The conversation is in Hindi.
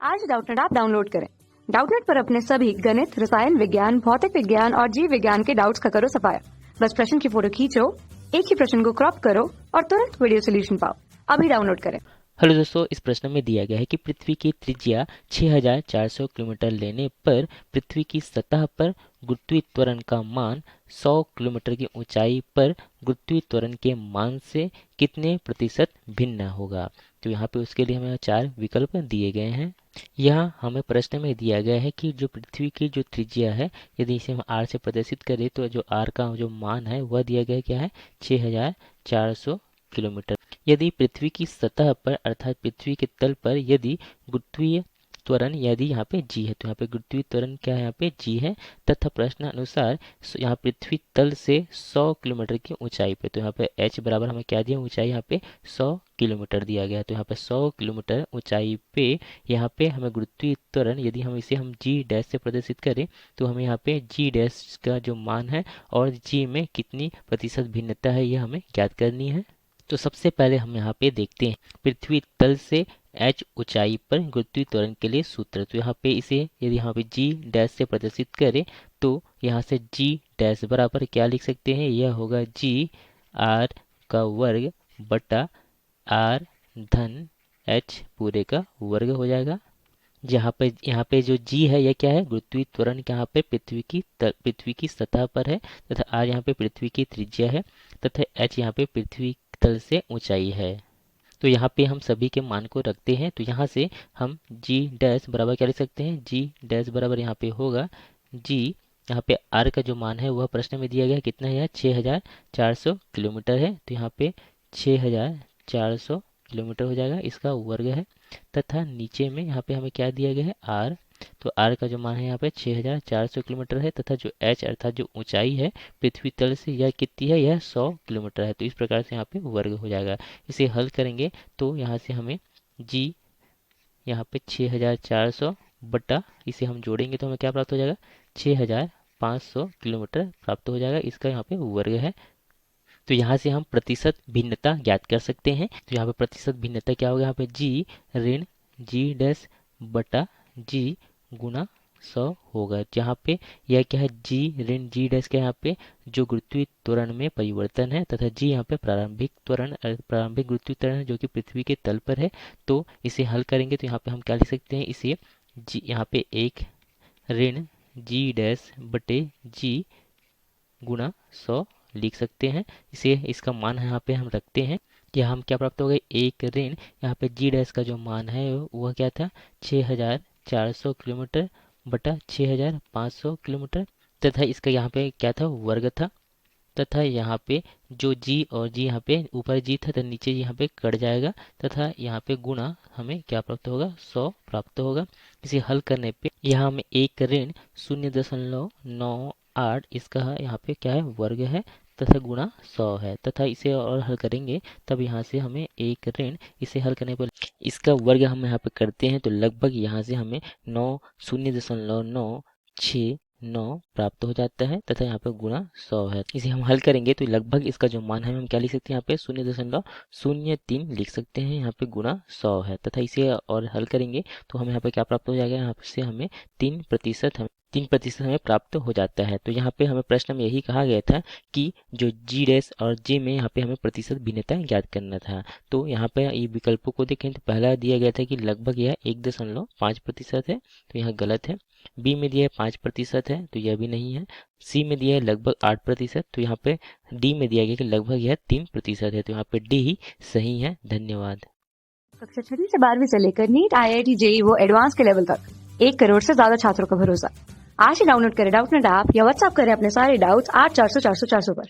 आज डाउटनेट ऐप डाउनलोड करें। डाउटनेट पर अपने सभी गणित, रसायन विज्ञान, भौतिक विज्ञान और जीव विज्ञान के डाउट्स का करो सफाया। बस प्रश्न की फोटो खींचो, एक ही प्रश्न को क्रॉप करो और तुरंत वीडियो सोल्यूशन पाओ। अभी डाउनलोड करें। हेलो दोस्तों, इस प्रश्न में दिया गया है कि पृथ्वी की त्रिज्या 6400 किलोमीटर लेने पर पृथ्वी की सतह पर गुरुत्वीय त्वरण का मान 100 किलोमीटर की ऊंचाई पर गुरुत्वीय त्वरण के मान से कितने प्रतिशत भिन्न होगा। तो यहाँ पे उसके लिए हमें 4 विकल्प दिए गए हैं। यहाँ हमें प्रश्न में दिया गया है कि जो पृथ्वी की जो त्रिज्या है, यदि इसे हम आर से प्रदर्शित करें तो जो आर का जो मान है वह दिया गया क्या है 6400 किलोमीटर। यदि पृथ्वी की सतह पर अर्थात पृथ्वी के तल पर यदि गुरुत्वीय त्वरण यदि यहाँ पे जी है, तो यहाँ पे गुरुत्वीय त्वरण क्या है, यहाँ पे जी है तथा प्रश्न अनुसार यहाँ पृथ्वी तल से 100 किलोमीटर की ऊंचाई पे, तो यहाँ पे h बराबर हमें क्या दिया, ऊंचाई यहाँ पे 100 किलोमीटर दिया गया। तो यहाँ पे 100 किलोमीटर ऊंचाई पे यहाँ पे हमें गुरुत्वीय त्वरण यदि हम इसे हम जी डैश से प्रदर्शित करें तो हमें यहाँ पे जी डैश का जो मान है और जी में कितनी प्रतिशत भिन्नता है यह हमें ज्ञात करनी है। तो सबसे पहले हम यहाँ पे देखते हैं पृथ्वी तल से h ऊंचाई पर गुरुत्वीय त्वरण के लिए सूत्र। तो यहाँ पे इसे यदि यहाँ पे g डैश से प्रदर्शित करें तो यहाँ से g डैश बराबर क्या लिख सकते हैं, यह होगा g r का वर्ग बटा r धन h पूरे का वर्ग हो जाएगा। यहाँ पे जो g है यह क्या है, गुरुत्वीय त्वरण यहाँ पे पृथ्वी की सतह पर है तथा r यहाँ पे पृथ्वी की त्रिज्या है तथा h यहाँ पे पृथ्वी तल से ऊंचाई है। तो यहाँ पे हम सभी के मान को रखते हैं। तो यहाँ से हम g डैश बराबर क्या लिख सकते हैं, g डैश बराबर यहाँ पे होगा g, यहाँ पे r का जो मान है वह प्रश्न में दिया गया कितना है, 6400 किलोमीटर है। तो यहाँ पे 6400 किलोमीटर हो जाएगा, इसका वर्ग है तथा नीचे में यहाँ पे हमें क्या दिया गया है r। तो r का जो मान है यहाँ पे 6400 किलोमीटर है तथा जो h अर्थात जो ऊंचाई है पृथ्वी तल से यह कितनी है, यह 100 किलोमीटर है। तो इस प्रकार से यहाँ पे वर्ग हो जाएगा। इसे हल करेंगे तो यहाँ से हमें g यहाँ पे 6400 बटा इसे हम जोड़ेंगे तो हमें क्या प्राप्त हो जाएगा, 6500 किलोमीटर प्राप्त हो जाएगा। इसका यहाँ पे वर्ग है। तो यहाँ से हम प्रतिशत भिन्नता ज्ञात कर सकते हैं। तो यहाँ पे प्रतिशत भिन्नता क्या होगा, यहाँ पे जी ऋण जी डैश बटा जी गुना 100 होगा। जहाँ पे यह क्या है, जी ऋण जी डैश के यहाँ पे जो गुरुत्वीय त्वरण में परिवर्तन है तथा जी यहाँ पे प्रारंभिक गुरुत्वीय त्वरण है जो कि पृथ्वी के तल पर है। तो इसे हल करेंगे तो यहाँ पे हम क्या लिख सकते हैं, इसे जी यहाँ पे 1 ऋण जी डैश बटे जी गुना 100 लिख सकते हैं। इसे इसका मान यहाँ पे हम रखते हैं कि हम क्या प्राप्त हो गए, 1 ऋण यहाँ पे जी डैश का जो मान है वह क्या था 6400 किलोमीटर बटा 6500 किलोमीटर तथा इसका यहाँ पे क्या था, वर्ग था तथा यहाँ पे जो जी और जी यहाँ पे ऊपर जी था तो नीचे यहाँ पे कट जाएगा तथा यहाँ पे गुणा हमें क्या प्राप्त होगा, 100 प्राप्त होगा। इसे हल करने पे यहाँ हमें 1 ऋण 0.98 इसका यहाँ पे क्या है, वर्ग है तथा गुणा 100 है तथा इसे और हल करेंगे तब यहाँ से हमें 1 ऋण, इसे हल करने पर इसका वर्ग हम यहाँ पे करते हैं तो लगभग यहाँ से हमें 0.969 प्राप्त हो जाता है तथा यहाँ पे गुणा 100 है। इसे हम हल करेंगे तो लगभग इसका जो मान है हम क्या लिख सकते हैं, यहाँ पे 0.03 लिख सकते हैं, यहाँ पे गुणा 100 है तथा इसे और हल करेंगे तो हमें यहाँ पे क्या प्राप्त हो जाएगा, यहाँ से हमें 3% हमें प्राप्त हो जाता है। तो यहाँ पे हमें प्रश्न में यही कहा गया था कि जो जी डैश और जी में यहाँ पे हमें प्रतिशत भिन्नता ज्ञात करना था। तो यहाँ पे ये विकल्पों को देखें तो पहला दिया गया था कि लगभग यह 1.5% है, तो यह गलत है। बी में दिया है 5% है, तो यह भी नहीं है। सी में दिया है लगभग 8%, तो यहाँ पे डी में दिया गया कि लगभग यह 3% है, तो यहाँ पे डी ही सही है। धन्यवाद। कक्षा 6 से 12वीं से लेकर नीट, IIT, JEE वो एडवांस के लेवल तक 1 करोड़ से ज्यादा छात्रों का भरोसा। आज ही डाउनलोड करें डाउटनेट ऐप या व्हाट्सएप करें अपने सारे डाउट्स 8400 400 400 पर।